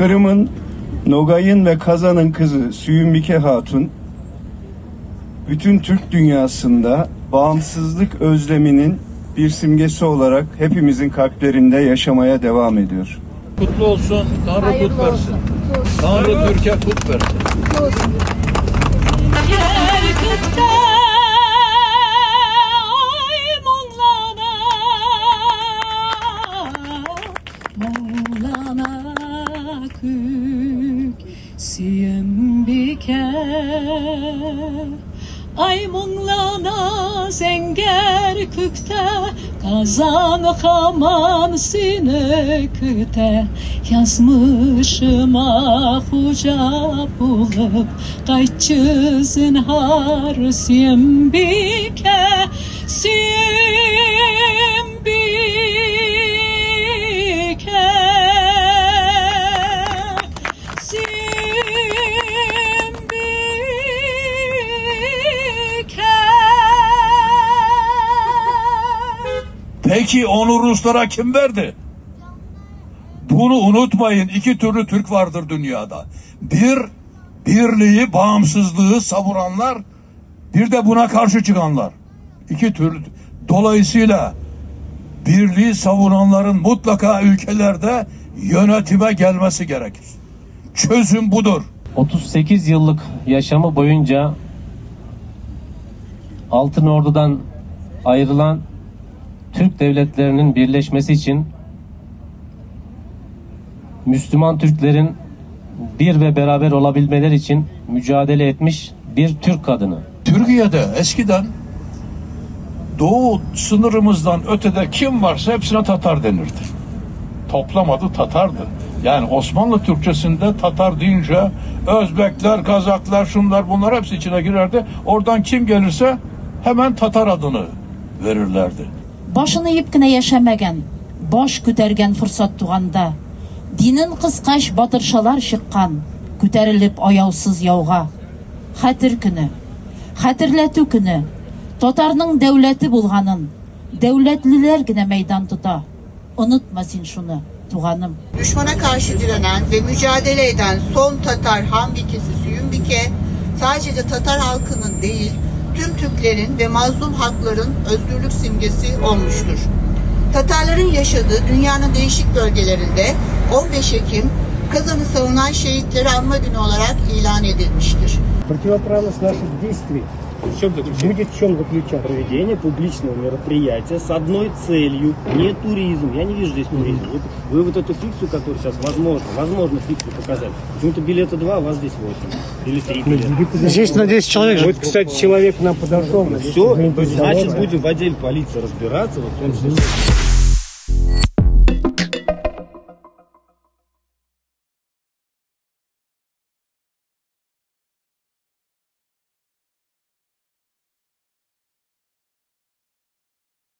Kırım'ın, Nogay'ın ve Kazan'ın kızı Süyünbike Hatun, bütün Türk dünyasında bağımsızlık özleminin bir simgesi olarak hepimizin kalplerinde yaşamaya devam ediyor. Kutlu olsun, Tanrı kut versin. Tanrı Türkiye kut versin. Ay munglana zenger kükte, Kazan haman sinekte, yazmışım huca bulup, kayçı zinhar Süyünbike, Süyünbike. Peki onu Ruslara kim verdi? Bunu unutmayın. İki türlü Türk vardır dünyada. Bir, birliği, bağımsızlığı savuranlar, bir de buna karşı çıkanlar. İki türlü. Dolayısıyla birliği savunanların mutlaka ülkelerde yönetime gelmesi gerekir. Çözüm budur. 38 yıllık yaşamı boyunca Altın Ordu'dan ayrılan Türk devletlerinin birleşmesi için Müslüman Türklerin bir ve beraber olabilmeleri için mücadele etmiş bir Türk kadını. Türkiye'de eskiden Doğu sınırımızdan ötede kim varsa hepsine Tatar denirdi. Toplam adı Tatar'dı. Yani Osmanlı Türkçesinde Tatar deyince Özbekler, Kazaklar, şunlar bunlar hepsi içine girerdi. Oradan kim gelirse hemen Tatar adını verirlerdi. Başını yiyip kine yaşamagan, baş kütergen fırsat tuğanda, dinin kıskaş batırşalar şıkkan, küterilip ayavsız yavga. Hatır günü, hatırlatı günü, Tatarның devleti bulganın, devletliler gine meydan tuta. Unutmasın şunu, tuğanım. Düşmana karşı direnen ve mücadele eden son Tatar Hanbikesi Süyünbike, sadece Tatar halkının değil, tüm Türklerin ve mazlum halkların özgürlük simgesi olmuştur. Tatarların yaşadığı dünyanın değişik bölgelerinde 15 Ekim Kazan'ı savunan şehitleri anma günü olarak ilan edilmiştir. Противоправность наших действий будет в чем заключаться? Проведение публичного мероприятия с одной целью, не туризм. Я не вижу здесь туризм. Вы вот эту фикцию, которую сейчас возможно фикцию показать. Почему-то билета 2, а вас здесь 8. Или 3 билета. Здесь на 10 человек. Вот, кстати, человек нам подошел. Все, значит, будем в отделе полиции разбираться. Вот,